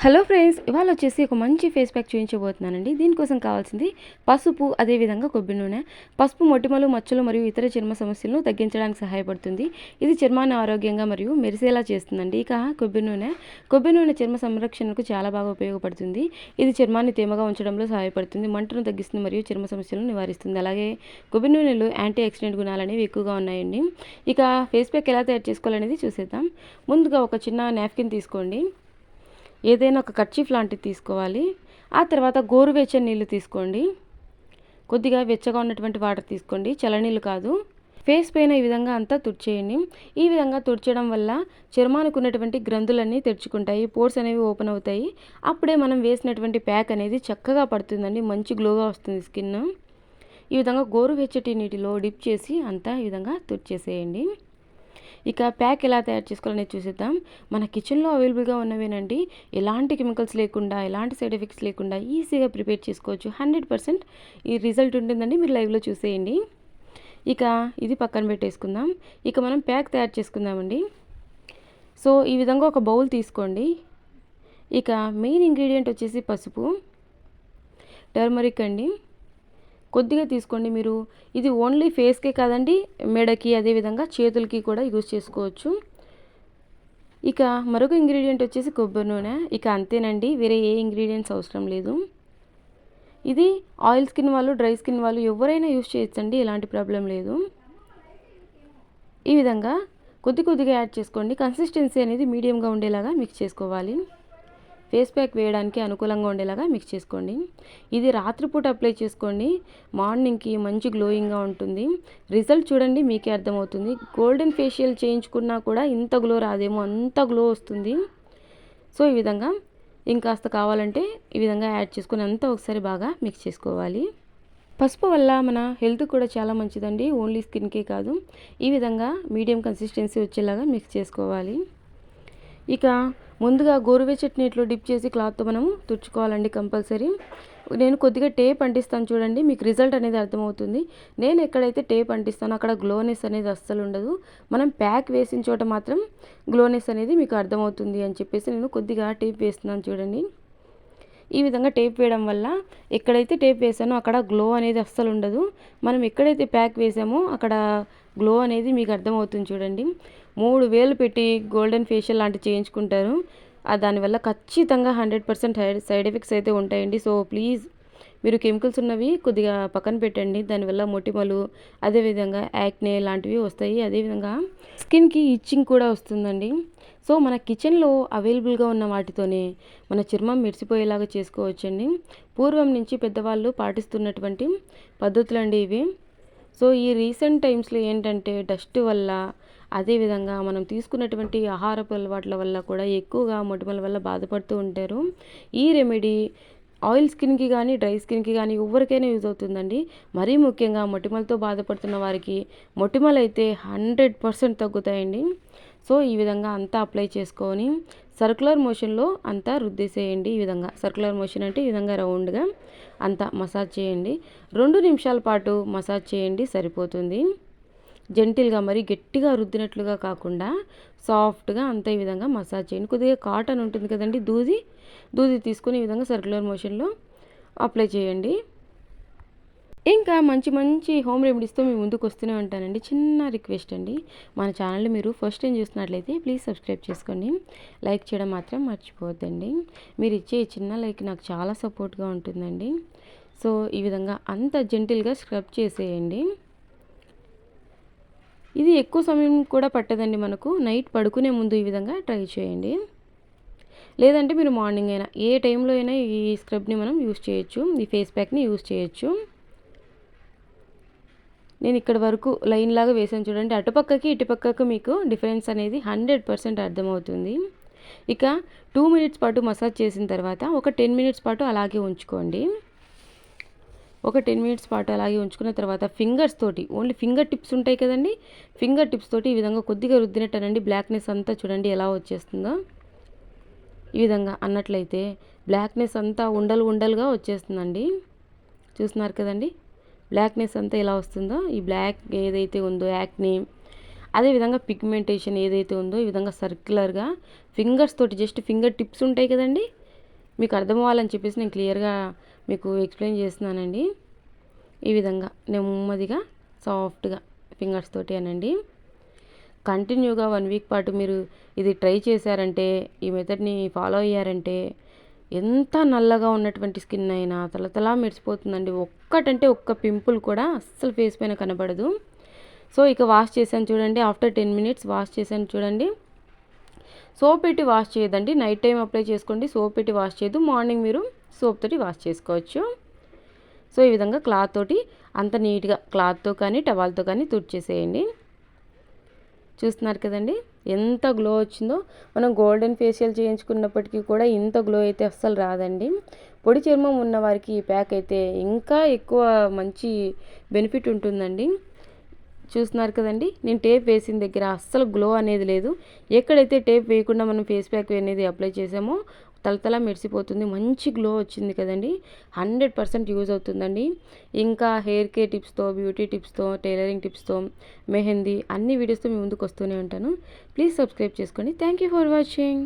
Hello friends, ఇవాళ వచ్చేసి ఒక మంచి ఫేస్ ప్యాక్ చూపించబోతున్నానండి. దీనికోసం కావాల్సింది పసుపు, అదేవిధంగా కొబ్బరి నూనె. పసుపు మొటిమలు, మచ్చలు మరియు ఇతర చర్మ సమస్యలను తగ్గించడానికి సహాయపడుతుంది. ఇది చర్మాన్ని ఆరోగ్యంగా మరియు మెరిసేలా చేస్తుందండి. ఇక కొబ్బరి నూనె చర్మ సంరక్షణకు చాలా బాగా ఉపయోగపడుతుంది. ఇది చర్మాన్ని తేమగా ఉంచడంలో సహాయపడుతుంది, మంటను తగ్గిస్తుంది మరియు చర్మ సమస్యలను నివారిస్తుంది. అలాగే కొబ్బరి నూనెలో యాంటీ ఆక్సిడెంట్ గుణాలు అనేవి ఎక్కువగా ఉన్నాయండి. ఇక ఫేస్ ప్యాక్ ఎలా తయారు చేసుకోవాలనేది చూసేద్దాం. ముందుగా ఒక చిన్న నాప్కిన్ తీసుకోండి. ఏదైనా ఒక కర్చీఫ్ లాంటిది తీసుకోవాలి. ఆ తర్వాత గోరువెచ్చని నీళ్ళు తీసుకోండి. కొద్దిగా వెచ్చగా ఉన్నటువంటి వాటర్ తీసుకోండి, చల్లనీళ్ళు కాదు. ఫేస్ పైన ఈ విధంగా అంతా తుడిచేయండి. ఈ విధంగా తుడిచడం వల్ల చర్మానికి ఉన్నటువంటి గ్రంథులన్నీ తెరుచుకుంటాయి, పోర్స్ అనేవి ఓపెన్ అవుతాయి. అప్పుడే మనం వేసినటువంటి ప్యాక్ అనేది చక్కగా పడుతుందండి, మంచి గ్లోగా వస్తుంది స్కిన్. ఈ విధంగా గోరువెచ్చటి నీటిలో డిప్ చేసి అంతా ఈ విధంగా తుడిచేసేయండి. ఇక ప్యాక్ ఎలా తయారు చేసుకోవాలనేది చూసేద్దాం. మన కిచెన్లో అవైలబుల్గా ఉన్నవేనండి. ఎలాంటి కెమికల్స్ లేకుండా, ఎలాంటి సైడ్ ఎఫెక్ట్స్ లేకుండా ఈజీగా ప్రిపేర్ చేసుకోవచ్చు. 100% ఈ రిజల్ట్ ఉంటుందండి, మీరు లైవ్లో చూసేయండి. ఇక ఇది పక్కన పెట్టేసుకుందాం. ఇక మనం ప్యాక్ తయారు చేసుకుందామండి. సో ఈ విధంగా ఒక బౌల్ తీసుకోండి. ఇక మెయిన్ ఇంగ్రీడియంట్ వచ్చేసి పసుపు, టర్మరిక్ అండి, కొద్దిగా తీసుకోండి. మీరు ఇది ఓన్లీ ఫేస్కే కాదండి, మెడకి అదేవిధంగా చేతులకి కూడా యూజ్ చేసుకోవచ్చు. ఇక మరొక ఇంగ్రీడియంట్ వచ్చేసి కొబ్బరి నూనె. ఇక అంతేనండి, వేరే ఏ ఇంగ్రీడియంట్స్ అవసరం లేదు. ఇది ఆయిల్ స్కిన్ వాళ్ళు, డ్రై స్కిన్ వాళ్ళు ఎవరైనా యూజ్ చేయొచ్చండి, ఎలాంటి ప్రాబ్లం లేదు. ఈ విధంగా కొద్దిగా యాడ్ చేసుకోండి. కన్సిస్టెన్సీ అనేది మీడియంగా ఉండేలాగా మిక్స్ చేసుకోవాలి. ఫేస్ ప్యాక్ వేయడానికి అనుకూలంగా ఉండేలాగా మిక్స్ చేసుకోండి. ఇది రాత్రిపూట అప్లై చేసుకోండి, మార్నింగ్కి మంచి గ్లోయింగ్గా ఉంటుంది. రిజల్ట్ చూడండి, మీకే అర్థమవుతుంది. గోల్డెన్ ఫేషియల్ చేయించుకున్నా కూడా ఇంత గ్లో రాదేమో, అంత గ్లో వస్తుంది. సో ఈ విధంగా ఇంకాస్త కావాలంటే ఈ విధంగా యాడ్ చేసుకుని అంతా ఒకసారి బాగా మిక్స్ చేసుకోవాలి. పసుపు వల్ల మన హెల్త్ కూడా చాలా మంచిదండి, ఓన్లీ స్కిన్కే కాదు. ఈ విధంగా మీడియం కన్సిస్టెన్సీ వచ్చేలాగా మిక్స్ చేసుకోవాలి. ఇక ముందుగా గోరువెచ్చటి నీటిలో డిప్ చేసి క్లాత్తో మనము తుడుచుకోవాలండి కంపల్సరీ. నేను కొద్దిగా టేప్ అంటిస్తాను చూడండి, మీకు రిజల్ట్ అనేది అర్థమవుతుంది. నేను ఎక్కడైతే టేప్ అంటిస్తానో అక్కడ గ్లోనెస్ అనేది అస్సలు ఉండదు. మనం ప్యాక్ వేసిన చోట మాత్రం గ్లోనెస్ అనేది మీకు అర్థమవుతుంది అని చెప్పేసి నేను కొద్దిగా టేప్ వేస్తున్నాను చూడండి. ఈ విధంగా టేప్ వేయడం వల్ల ఎక్కడైతే టేప్ వేసానో అక్కడ గ్లో అనేది అస్సలు ఉండదు. మనం ఎక్కడైతే ప్యాక్ వేసామో అక్కడ గ్లో అనేది మీకు అర్థమవుతుంది చూడండి. 3000 పెట్టి గోల్డెన్ ఫేషియల్ లాంటివి చేయించుకుంటారు, దానివల్ల ఖచ్చితంగా 100% సైడ్ ఎఫెక్ట్స్ అయితే ఉంటాయండి. సో ప్లీజ్ మీరు కెమికల్స్ ఉన్నవి కొద్దిగా పక్కన పెట్టండి. దానివల్ల మొటిమలు, అదేవిధంగా యాక్నే లాంటివి వస్తాయి. అదేవిధంగా స్కిన్కి ఇచ్చింగ్ కూడా వస్తుందండి. సో మన కిచెన్లో అవైలబుల్గా ఉన్న వాటితోనే మన చర్మం మెరిసిపోయేలాగా చేసుకోవచ్చండి. పూర్వం నుంచి పెద్దవాళ్ళు పాటిస్తున్నటువంటి పద్ధతులండి ఇవి. సో ఈ రీసెంట్ టైమ్స్లో ఏంటంటే డస్ట్ వల్ల, అదేవిధంగా మనం తీసుకున్నటువంటి ఆహారపు అలవాట్ల వల్ల కూడా ఎక్కువగా మొటిమల వల్ల బాధపడుతూ ఉంటారు. ఈ రెమెడీ ఆయిల్ స్కిన్కి కానీ, డ్రై స్కిన్కి కానీ ఎవరికైనా యూజ్ అవుతుందండి. మరీ ముఖ్యంగా మొటిమలతో బాధపడుతున్న వారికి మొటిమలు అయితే 100% తగ్గుతాయండి. సో ఈ విధంగా అంతా అప్లై చేసుకొని సర్క్యులర్ మోషన్లో అంతా రుద్దేసేయండి. ఈ విధంగా సర్క్యులర్ మోషన్ అంటే ఈ విధంగా రౌండ్గా అంతా మసాజ్ చేయండి. 2 నిమిషాల పాటు మసాజ్ చేయండి, సరిపోతుంది. జెంటిల్గా, మరి గట్టిగా రుద్దినట్లుగా కాకుండా సాఫ్ట్గా అంతా ఈ విధంగా మసాజ్ చేయండి. కొద్దిగా కాటన్ ఉంటుంది కదండి, దూది తీసుకొని ఈ విధంగా సర్క్యులర్ మోషన్లో అప్లై చేయండి. ఇంకా మంచి హోమ్ రెమెడీస్తో మీ ముందుకు వస్తూనే ఉంటానండి. చిన్న రిక్వెస్ట్ అండి, మన ఛానల్ని మీరు ఫస్ట్ టైం చూస్తున్నట్లయితే ప్లీజ్ సబ్స్క్రైబ్ చేసుకోండి, లైక్ చేయడం మాత్రం మర్చిపోవద్దండి. మీరు ఇచ్చే చిన్న లైక్ నాకు చాలా సపోర్ట్గా ఉంటుందండి. సో ఈ విధంగా అంత జెంటిల్గా స్క్రబ్ చేసేయండి. ఇది ఎక్కువ సమయం కూడా పట్టదండి మనకు. నైట్ పడుకునే ముందు ఈ విధంగా ట్రై చేయండి. లేదంటే మీరు మార్నింగ్ అయినా, ఏ టైంలో అయినా ఈ స్క్రబ్ని మనం యూజ్ చేయొచ్చు, ఈ ఫేస్ ప్యాక్ని యూజ్ చేయొచ్చు. నేను ఇక్కడ వరకు లైన్ లాగా వేసాను చూడండి, అటుపక్కకి ఇటుపక్కకు మీకు డిఫరెన్స్ అనేది 100% అర్థమవుతుంది. ఇక 2 మినిట్స్ పాటు మసాజ్ చేసిన తర్వాత ఒక 10 మినిట్స్ పాటు అలాగే ఉంచుకోండి. ఒక 10 మినిట్స్ పాటు అలాగే ఉంచుకున్న తర్వాత ఫింగర్స్ తోటి, ఓన్లీ ఫింగర్ టిప్స్ ఉంటాయి కదండి, ఫింగర్ టిప్స్ తోటి ఈ విధంగా కొద్దిగా రుద్దినట్టనండి బ్లాక్నెస్ అంతా చూడండి ఎలా వచ్చేస్తుందో. ఈ విధంగా అన్నట్లయితే బ్లాక్నెస్ అంతా ఉండలుగా వచ్చేస్తుందండి. చూస్తున్నారు కదండి, బ్లాక్నెస్ అంతా ఎలా వస్తుందో. ఈ బ్లాక్ ఏదైతే ఉందో యాక్ని, అదేవిధంగా పిగ్మెంటేషన్ ఏదైతే ఉందో ఈ విధంగా సర్క్యులర్గా ఫింగర్స్ తోటి, జస్ట్ ఫింగర్ టిప్స్ ఉంటాయి కదండి, మీకు అర్థం అవ్వాలని చెప్పేసి నేను క్లియర్గా మీకు ఎక్స్ప్లెయిన్ చేస్తున్నానండి. ఈ విధంగా నెమ్మదిగా సాఫ్ట్గా ఫింగర్స్ తోటి అనండి. కంటిన్యూగా 1 వీక్ పాటు మీరు ఇది ట్రై చేశారంటే, ఈ మెథడ్ని ఫాలో అయ్యారంటే ఎంత నల్లగా ఉన్నటువంటి స్కిన్ అయినా తలతలా మెరిసిపోతుందండి. ఒక్కటంటే ఒక్క పింపుల్ కూడా అస్సలు ఫేస్ పైన కనబడదు. సో ఇక వాష్ చేశాను చూడండి. ఆఫ్టర్ 10 మినిట్స్ వాష్ చేశాను చూడండి. సోప్ పెట్టి వాష్ చేయదండి. నైట్ టైం అప్లై చేసుకోండి. సోప్ పెట్టి వాష్ చేయదు. మార్నింగ్ మీరు సోప్ తోటి వాష్ చేసుకోవచ్చు. సో ఈ విధంగా క్లాత్ తోటి అంత నీట్గా క్లాత్తో కానీ టవాల్తో కానీ తుడిచేసేయండి. చూస్తున్నారు కదండి ఎంత గ్లో వచ్చిందో. మనం గోల్డెన్ ఫేషియల్ చేయించుకున్నప్పటికీ కూడా ఇంత గ్లో అయితే అస్సలు రాదండి. పొడి చర్మం ఉన్న వారికి ఈ ప్యాక్ అయితే ఇంకా ఎక్కువ మంచి బెనిఫిట్ ఉంటుందండి. చూస్తున్నారు కదండి, నేను టేప్ వేసిన దగ్గర అస్సలు గ్లో అనేది లేదు. ఎక్కడైతే టేప్ వేయకుండా మనం ఫేస్ ప్యాక్ అనేది అప్లై చేసామో తలతలా మెరిసిపోతుంది. మంచి గ్లో వచ్చింది కదండి. 100% యూజ్ అవుతుందండి. ఇంకా హెయిర్ కేర్ టిప్స్తో, బ్యూటీ టిప్స్తో, టైలరింగ్ టిప్స్తో, మెహందీ అన్ని వీడియోస్తో మీ ముందుకు వస్తూనే ఉంటాను. ప్లీజ్ సబ్స్క్రైబ్ చేసుకోండి. Thank you for watching.